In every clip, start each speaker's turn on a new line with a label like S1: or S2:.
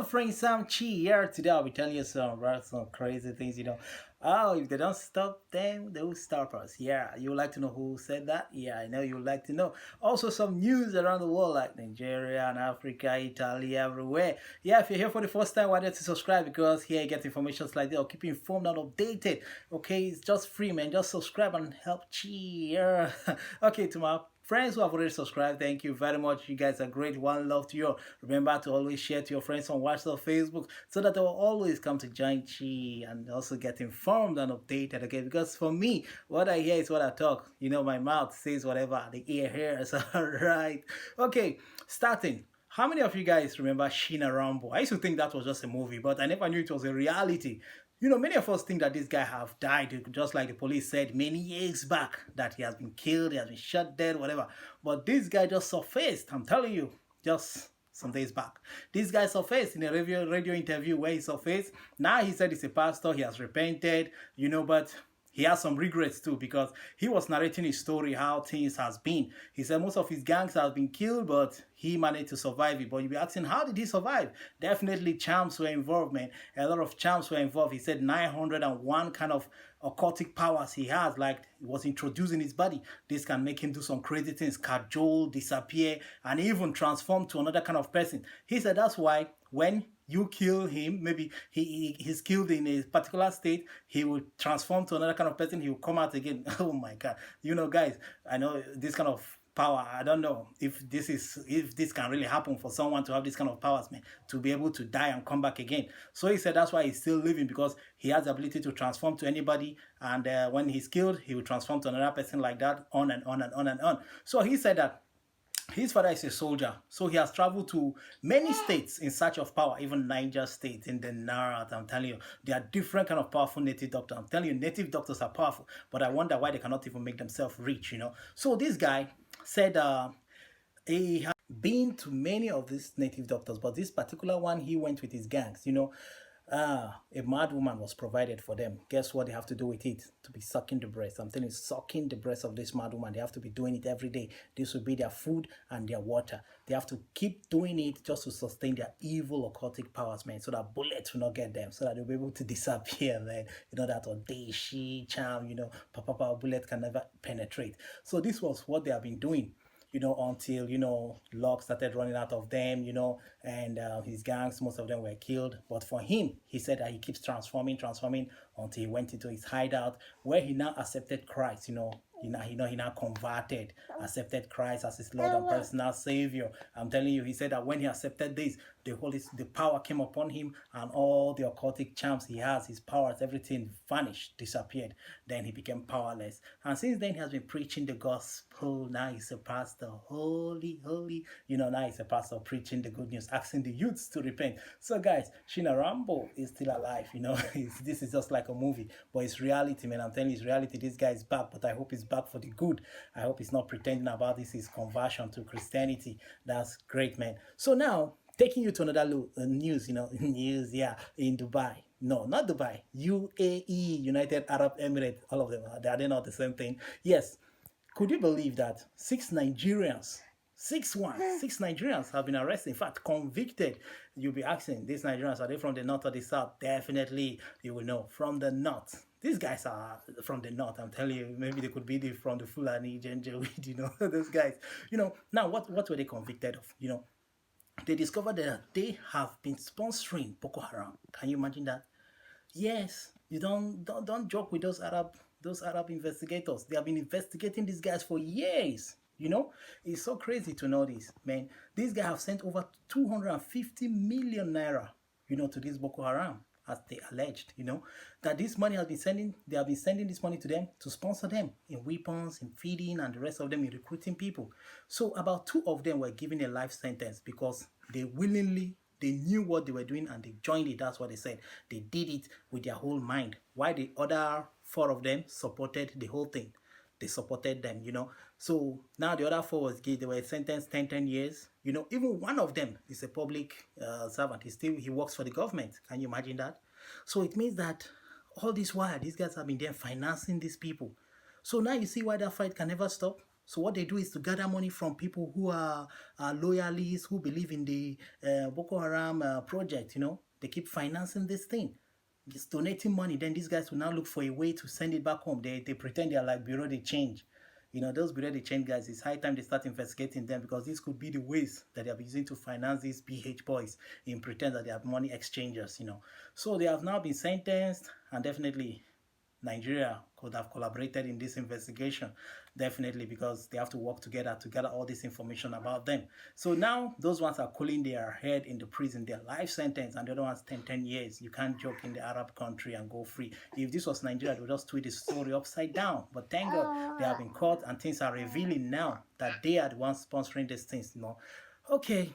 S1: friend Sam Chi here. Today I'll be telling you some crazy things. Oh, if they don't stop them, they will stop us. Yeah, you would like to know who said that? Yeah, I know you would like to know. Also, some news around the world like Nigeria and Africa, Italy, everywhere. Yeah, if you're here for the first time, why don't you subscribe? Because here you get information like that. I'll keep you informed and updated. Okay, it's just free, man. Just subscribe and help cheer. Okay, to my friends who have already subscribed, thank you very much. You guys are great. One love to you. Remember to always share to your friends on WhatsApp, Facebook, so that they will always come to join Chi and also get informed and updated. Okay, because for me, what I hear is what I talk. My mouth says whatever the ear hears. All right. Okay, starting. How many of you guys remember Sheena Rambo? I used to think that was just a movie, but I never knew it was a reality. Many of us think that this guy have died, just like the police said many years back, that he has been killed, he has been shot dead, whatever. But this guy just surfaced, I'm telling you, just some days back. This guy surfaced in a radio interview where he surfaced. Now he said he's a pastor, he has repented, but he has some regrets too because he was narrating his story, how things has been. He said most of his gangs have been killed, but he managed to survive it. But you'll be asking, how did he survive? Definitely charms were involved, man. A lot of charms were involved. He said 901 kind of occultic powers he has, like it was introduced in his body. This can make him do some crazy things, cajole, disappear, and even transform to another kind of person. He said that's why when you kill him, maybe he's killed in a particular state, he will transform to another kind of person, he will come out again. Oh my God. Guys, I know this kind of power, I don't know if this can really happen for someone to have this kind of powers, man, to be able to die and come back again. So he said that's why he's still living, because he has the ability to transform to anybody, and when he's killed, he will transform to another person, like that, on and on and on and on. So he said that his father is a soldier, so he has traveled to many states in search of power, even Niger State, in the North. I'm telling you, there are different kind of powerful native doctors. I'm telling you, native doctors are powerful, but I wonder why they cannot even make themselves rich. So this guy said he had been to many of these native doctors, but this particular one, he went with his gangs. A mad woman was provided for them. Guess what they have to do with it? To be sucking the breast. I'm telling you, sucking the breast of this mad woman. They have to be doing it every day. This will be their food and their water. They have to keep doing it just to sustain their evil occultic powers, man, so that bullets will not get them, so that they'll be able to disappear, man. That Odeshi charm, papa bullet can never penetrate. So this was what they have been doing, until, luck started running out of them, and his gangs, most of them were killed. But for him, he said that he keeps transforming until he went into his hideout, where he now accepted Christ. He now converted, accepted Christ as his Lord and personal Savior. I'm telling you, he said that when he accepted this, the power came upon him, and all the occultic charms he has, his powers, everything vanished, disappeared. Then he became powerless. And since then, he has been preaching the gospel. Now he's a pastor, holy. Now he's a pastor preaching the good news, asking the youths to repent. So guys, Sheena Rambo is still alive. This is just like a movie, but it's reality, man. I'm telling you, it's reality. This guy is back, but I hope he's back for the good. I hope he's not pretending about this, his conversion to Christianity. That's great, man. So now, taking you to another news, news, yeah, in Dubai. No, not Dubai. UAE, United Arab Emirates, all of them. Are they not the same thing? Yes. Could you believe that six Nigerians have been arrested, in fact, convicted? You'll be asking, these Nigerians, are they from the north or the south? Definitely, you will know, from the north. These guys are from the north, I'm telling you. Maybe they could be from the Fulani, Janjaweed, those guys. Now, what were they convicted of? They discovered that they have been sponsoring Boko Haram. Can you imagine that? Yes, you don't joke with those Arab investigators. They have been investigating these guys for years. It's so crazy to know this, man. These guys have sent over 250 million naira, to this Boko Haram, as they alleged, that this money they have been sending this money to them to sponsor them in weapons, in feeding, and the rest of them in recruiting people. So about 2 of them were given a life sentence because they knew what they were doing and they joined it. That's what they said. They did it with their whole mind. While the other 4 of them supported the whole thing. They supported them, So now the other 4 they were sentenced 10 years. Even one of them is a public servant. He works for the government. Can you imagine that? So it means that all this while, these guys have been there financing these people. So now you see why that fight can never stop. So what they do is to gather money from people who are loyalists, who believe in the Boko Haram project. They keep financing this thing, just donating money. Then these guys will now look for a way to send it back home. They pretend they are like bureau de change. Those bureau de change guys, it's high time they start investigating them, because this could be the ways that they are using to finance these BH boys in pretend that they are money exchangers. So they have now been sentenced, and definitely Nigeria could have collaborated in this investigation, definitely, because they have to work together to gather all this information about them. So now those ones are cooling their head in the prison, their life sentence, and the other ones 10 years. You can't joke in the Arab country and go free. If this was Nigeria, they would just tweet the story upside down. But thank God they have been caught, and things are revealing now that they are the ones sponsoring these things. Okay,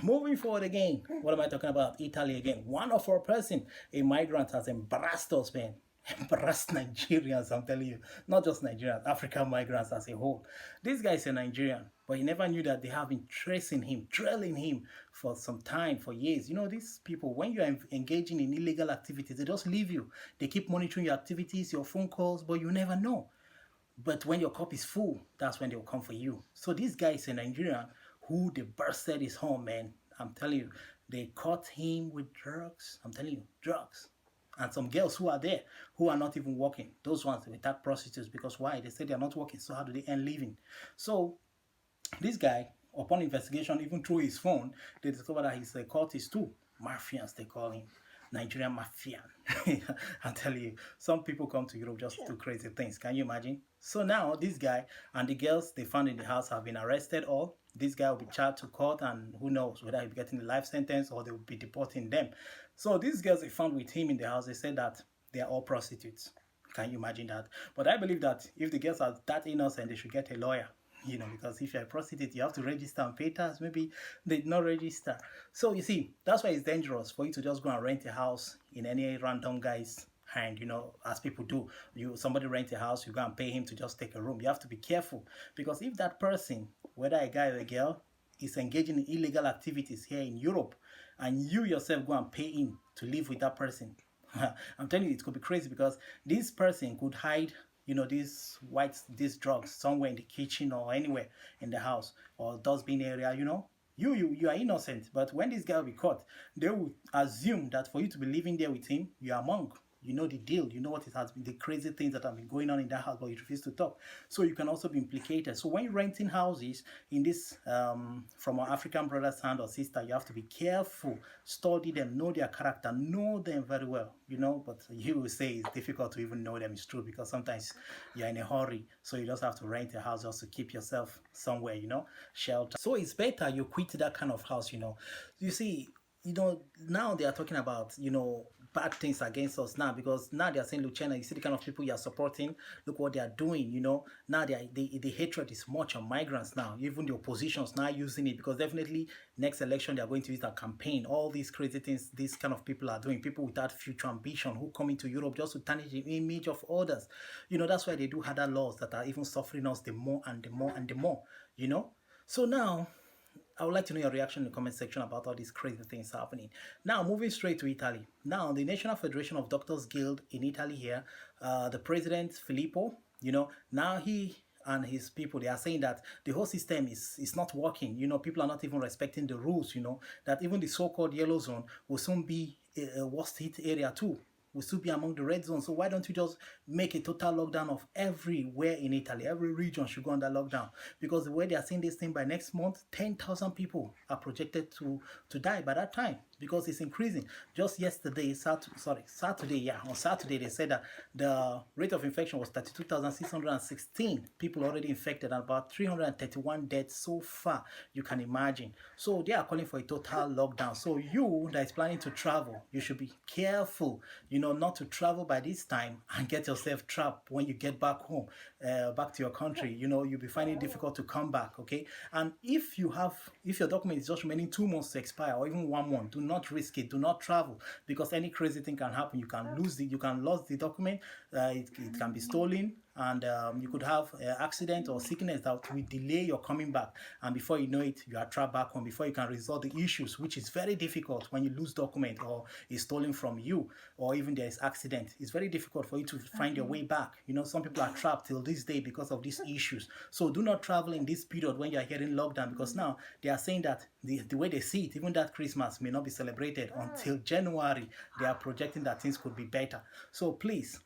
S1: moving forward again, what am I talking about? Italy again. One of our person, a migrant, has embarrassed us, man. Embarrassed Nigerians, I'm telling you. Not just Nigerians, African migrants as a whole. This guy is a Nigerian, but he never knew that they have been tracing him, trailing him for some time, for years. These people, when you are engaging in illegal activities, they just leave you. They keep monitoring your activities, your phone calls, but you never know. But when your cup is full, that's when they'll come for you. So this guy is a Nigerian who they bursted his home, man. I'm telling you, they caught him with drugs. I'm telling you, drugs. And some girls who are there who are not even working. Those ones, they attack prostitutes, because why? They say they are not working. So how do they earn living? So this guy, upon investigation, even through his phone, they discovered that he's a cultist too. Mafians, they call him. Nigerian mafian. I'll tell you, some people come to Europe just to do crazy things. Can you imagine? So now this guy and the girls they found in the house have been arrested all. This guy will be charged to court, and who knows whether he'll be getting a life sentence or they will be deporting them. So these girls they found with him in the house, they said that they are all prostitutes. Can you imagine that? But I believe that if the girls are that innocent, they should get a lawyer. Because if you're a prostitute, you have to register and pay tax. Maybe they did not register. So you see, that's why it's dangerous for you to just go and rent a house in any random guy's hand, as people do. Somebody rent a house, you go and pay him to just take a room. You have to be careful, because if that person, whether a guy or a girl, is engaging in illegal activities here in Europe, and you yourself go and pay him to live with that person, I'm telling you, it could be crazy, because this person could hide these drugs somewhere in the kitchen or anywhere in the house or dustbin area. You are innocent, but when this guy will be caught, they will assume that for you to be living there with him, you are a monk. You know the deal. You know what it has been, the crazy things that have been going on in that house, but you refuse to talk. So you can also be implicated. So when you're renting houses in this, from our African brother's hand or sister, you have to be careful, study them, know their character, know them very well. But you will say it's difficult to even know them. It's true, because sometimes you're in a hurry, so you just have to rent a house just to keep yourself somewhere, shelter. So it's better you quit that kind of house. You see, now they are talking about, bad things against us now, because now they are saying, look, China, you see the kind of people you are supporting, look what they are doing. Now the hatred is much on migrants now. Even the opposition's now using it, because definitely next election they are going to use that campaign. All these crazy things these kind of people are doing, people without future ambition who come into Europe just to tarnish the image of others. That's why they do harder laws that are even suffering us the more and the more and the more. So now I would like to know your reaction in the comment section about all these crazy things happening. Now, moving straight to Italy. Now, the National Federation of Doctors Guild in Italy here, the president, Filippo, now he and his people, they are saying that the whole system is not working. People are not even respecting the rules, that even the so-called yellow zone will soon be a worst hit area too. Will still be among the red zone. So why don't you just make a total lockdown of everywhere in Italy? Every region should go under lockdown. Because the way they are saying this thing, by next month, 10,000 people are projected to die by that time, because it's increasing. Just yesterday, Saturday, on Saturday, they said that the rate of infection was 32,616 people already infected, and about 331 deaths so far. You can imagine. So they are calling for a total lockdown. So you that is planning to travel, you should be careful, not to travel by this time and get yourself trapped when you get back home, back to your country. You'll be finding it difficult to come back, okay? And if your document is just remaining 2 months to expire, or even 1 month, do not risk it. Do not travel, because any crazy thing can happen. You can lose the document. It can be stolen, and you could have accident or sickness that will delay your coming back, and before you know it, you are trapped back home before you can resolve the issues, which is very difficult when you lose document or is stolen from you, or even there is accident. It's very difficult for you to find your way back. Some people are trapped till this day because of these issues. So do not travel in this period when you are hearing lockdown, because now they are saying that the way they see it, even that Christmas may not be celebrated until January. They are projecting that things could be better. So please,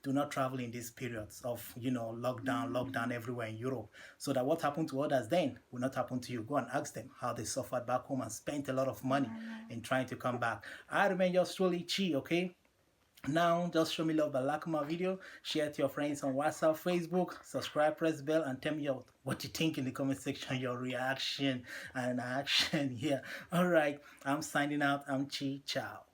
S1: do not travel in these periods of lockdown everywhere in Europe, so that what happened to others then will not happen to you. Go and ask them how they suffered back home and spent a lot of money in trying to come back. I remain yours truly, Chi. Okay, now just show me love by liking my video, share it to your friends on WhatsApp, Facebook, subscribe, press bell, and tell me what you think in the comment section, your reaction and action here. All right, I'm signing out. I'm Chi. Ciao.